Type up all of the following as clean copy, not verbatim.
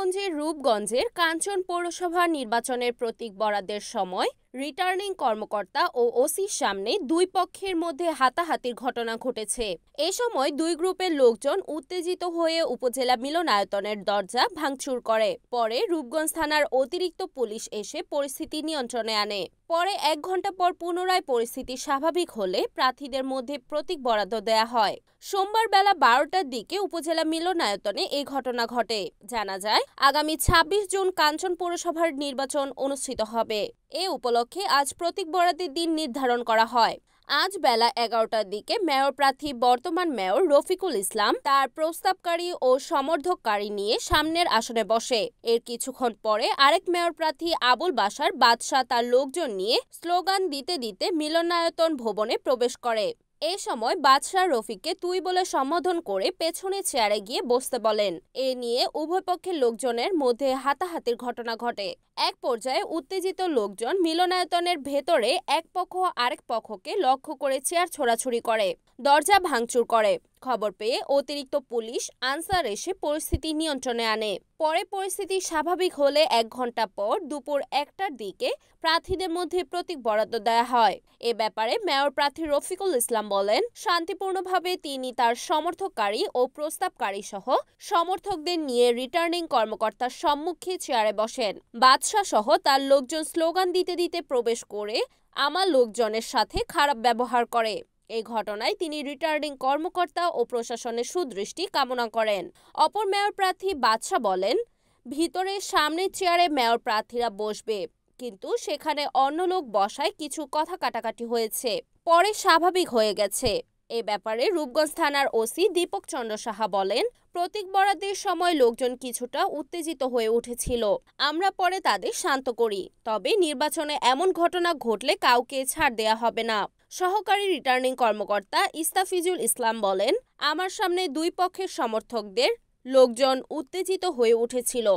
নারায়ণগঞ্জের রূপগঞ্জের কাঞ্চন পৌরসভা নির্বাচনের প্রতীক বরাদ্দের সময় রিটার্নিং কর্মকর্তা ও ওসির সামনে দুই পক্ষের মধ্যে হাতাহাতির ঘটনা ঘটেছে। এ সময় দুই গ্রুপের লোকজন উত্তেজিত হয়ে উপজেলা মিলনায়তনের দরজা ভাঙচুর করে। পরে রূপগঞ্জ থানার অতিরিক্ত পুলিশ এসে পরিস্থিতি নিয়ন্ত্রণে আনে। পরে 1 ঘণ্টা পর পুনরায় পরিস্থিতি স্বাভাবিক হলে প্রার্থীদের মধ্যে প্রতীক বরাদ্দ দেয়া হয়। সোমবার বেলা 12টার দিকে উপজেলা মিলনায়তনে এই ঘটনা ঘটে। জানা যায়, আগামী 26 জুন কাঞ্চন পৌরসভার নির্বাচন অনুষ্ঠিত হবে। এ উপলক্ষে আজ প্রতীক বরাদ্দের দিন নির্ধারণ করা হয়। আজ বেলা 11টার দিকে মেয়র প্রার্থী বর্তমান মেয়র রফিকুল ইসলাম তার প্রস্তাবকারী ও সমর্থককারী নিয়ে সামনের আসনে বসে। এর কিছুক্ষণ পরে আরেক মেয়র প্রার্থী আবুল বাশার বাদশাহ তার লোকজন নিয়ে স্লোগান দিতে দিতে মিলনায়তন ভবনে প্রবেশ করে। এ সময় বাদশাহ রফিককে তুই বলে সম্বোধন করে পেছনে চেয়ারে গিয়ে বসতে বলেন। এ নিয়ে উভয় পক্ষের লোকজনের মধ্যে হাতাহাতির ঘটনা ঘটে। এক পর্যায়ে উত্তেজিত লোকজন মিলনায়তনের ভেতরে এক পক্ষ আরেক পক্ষকে লক্ষ্য করে চেয়ার ছোড়াছুড়ি করে, দরজা ভাঙচুর করে। খবর পেয়ে অতিরিক্ত পুলিশ আনসার এসে পরিস্থিতি নিয়ন্ত্রণে আনে। পরে পরিস্থিতি স্বাভাবিক হলে 1 ঘণ্টা পর দুপুর 1টার দিকে প্রার্থীদের মধ্যে প্রতীক বরাদ্দ দেয়া হয়। এ ব্যাপারে মেয়র প্রার্থী রফিকুল ইসলাম বলেন, শান্তিপূর্ণভাবে তিনি তার সমর্থককারী ও প্রস্তাবকারী সহ সমর্থকদের নিয়ে রিটার্নিং কর্মকর্তার সম্মুখে চেয়ারে বসেন। বাদশাহ সহ তার লোকজন স্লোগান দিতে দিতে প্রবেশ করে আমার লোকজনের সাথে খারাপ ব্যবহার করে। এই ঘটনায় তিনি রিটার্নিং কর্মকর্তা ও প্রশাসনের সুদৃষ্টি কামনা করেন। অপর মেয়র প্রার্থী বাদশাহ বলেন, ভিতরে সামনের চেয়ারে মেয়র প্রার্থীরা বসবে, কিন্তু সেখানে অন্য লোক বসায় কিছু কথা কাটাকাটি হয়েছে, পরে স্বাভাবিক হয়ে গেছে। এ ব্যাপারে রূপগঞ্জ থানার ওসি দীপক চন্দ্র সাহা বলেন, প্রতীক বরাদ্দের সময় লোকজন কিছুটা উত্তেজিত হয়ে উঠেছিল। আমরা পরে তাদের শান্ত করি। তবে নির্বাচনে এমন ঘটনা ঘটলে কাউকে ছাড় দেয়া হবে না। সহকারী রিটার্নিং কর্মকর্তা ইস্তাফিজুল ইসলাম বলেন, আমার সামনে দুই পক্ষের সমর্থকদের লোকজন উত্তেজিত হয়ে উঠেছিল।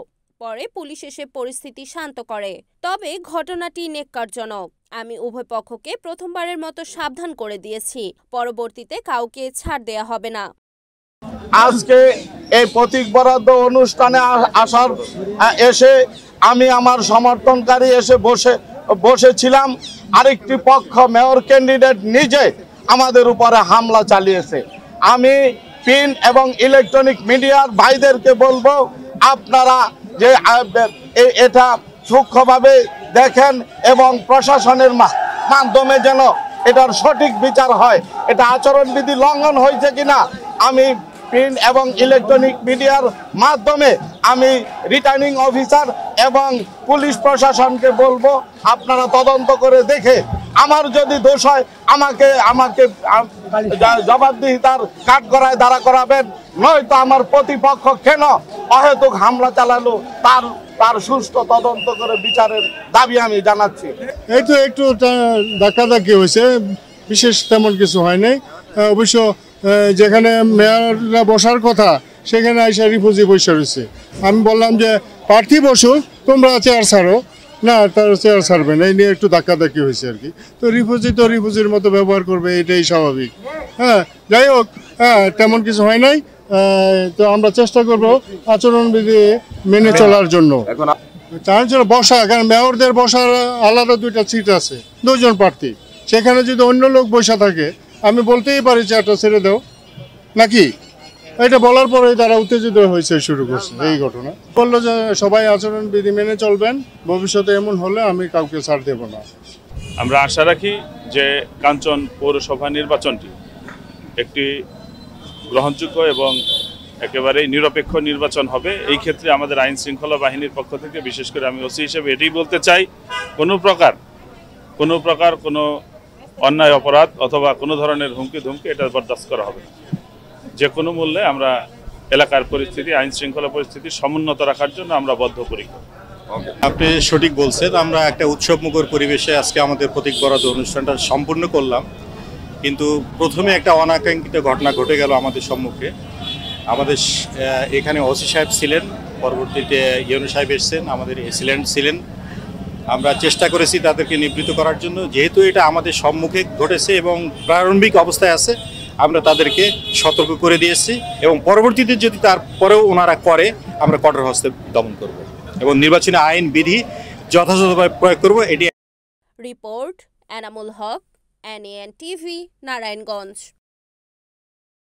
পরে পুলিশ এসে পরিস্থিতি শান্ত করে। তবে ঘটনাটি নেক্কারজনক। আমি উভয় পক্ষকে প্রথমবারের মতো সাবধান করে দিয়েছি, পরবর্তীতে কাউকে ছাড় দেয়া হবে না। আজকে এই প্রতীক বরাদ্দ অনুষ্ঠানে এসে আমি আমার সমর্থনকারী এসে বসেছিলাম। আরেকটি পক্ষ মেয়র ক্যান্ডিডেট নিজে আমাদের উপরে হামলা চালিয়েছে। আমি প্রিন্ট এবং ইলেকট্রনিক মিডিয়ার ভাইদেরকে বলবো, আপনারা যে এটা সূক্ষ্মভাবে দেখেন এবং প্রশাসনের মাধ্যমে যেন এটার সঠিক বিচার হয়। এটা আচরণবিধি লঙ্ঘন হয়েছে কিনা আমি প্রিন্ট এবং ইলেকট্রনিক মিডিয়ার মাধ্যমে আমি রিটার্নিং অফিসার এবং পুলিশ প্রশাসনকে বলবো, আপনারা তদন্ত করে দেখে আমার যদি দোষ হয় আমাকে জবাবদিহিতার কাঠগড়ায় দাঁড়া করাবেন। নয়তো আমার প্রতিপক্ষ কেন অহেতুক হামলা চালালো তার সুষ্ঠু তদন্ত করে বিচারের দাবি আমি জানাচ্ছি। এই তো একটু ধাক্কাধাক্কি হয়েছে, বিশেষ তেমন কিছু হয়নি। অবশ্য যেখানে মেয়ররা বসার কথা সেখানে আইসা রিফিউজি বসে রয়েছে। আমি বললাম যে প্রার্থী বসুক, তোমরা চেয়ার ছাড়ো না, তার চেয়ার ছাড়বে না। এই নিয়ে একটু ধাক্কাধাক্কি হয়েছে আর কি। তো রিফিউজির মতো ব্যবহার করবে, এটাই স্বাভাবিক। হ্যাঁ, যাই হোক, তেমন কিছু হয় নাই। তো আমরা চেষ্টা করবো আচরণবিধি মেনে চলার জন্য। তার জন্য বসা, কারণ মেয়রদের বসার আলাদা 2টা সিট আছে, 2 জন প্রার্থী। সেখানে যদি অন্য লোক বসা থাকে আমি বলতেই পারি চেয়ারটা ছেড়ে দাও নাকি। এটা বলার পরে তারা উত্তেজিত হয়েছে, শুরু করছে এই ঘটনা। বললো যে সবাই আচরণবিধি মেনে চলবেন, ভবিষ্যতে এমন হলে আমি কাউকে ছাড় দেব না। আমরা আশা রাখি যে কাঞ্চন পৌরসভা নির্বাচনটি একটি গ্রহণযোগ্য এবং একেবারেই নিরপেক্ষ নির্বাচন হবে। এই ক্ষেত্রে আমাদের আইন শৃঙ্খলা বাহিনীর পক্ষ থেকে, বিশেষ করে আমি ওসি হিসেবে এটাই বলতে চাই, কোনো প্রকার কোনো অন্যায় অপরাধ অথবা কোনো ধরনের হুমকি ধুমকি এটা বরদাস্ত করা হবে না। যে কোনো মূল্যে আমরা এলাকার পরিস্থিতি, আইন শৃঙ্খলা পরিস্থিতি সমুন্নত রাখার জন্য আমরা বদ্ধপরিকর। আপনি সঠিক বলছেন। আমরা একটা উৎসবমুখর পরিবেশে আজকে আমাদের প্রতীক বরাদ্দ অনুষ্ঠানটা সম্পূর্ণ করলাম, কিন্তু প্রথমে একটা অনাকাঙ্ক্ষিত ঘটনা ঘটে গেল আমাদের সম্মুখে। আমাদের এখানে ওসি সাহেব ছিলেন, পরবর্তীতে ইউনো সাহেব এসছেন, আমাদের এসিলেন্ট ছিলেন। আমরা চেষ্টা করেছি তাদেরকে নিবৃত্ত করার জন্য। যেহেতু এটা আমাদের সম্মুখে ঘটেছে এবং প্রারম্ভিক অবস্থায় আছে, আমরা তাদেরকে সতর্ক করে দিয়েছি এবং পরবর্তীতে যদি তারপরেও ওনারা করে আমরা কঠোর হস্তে দমন করব এবং নির্বাচনী আইন বিধি যথাযথভাবে প্রয়োগ করব। এটি report Enamul Haque, NAN TV, Narayanganj.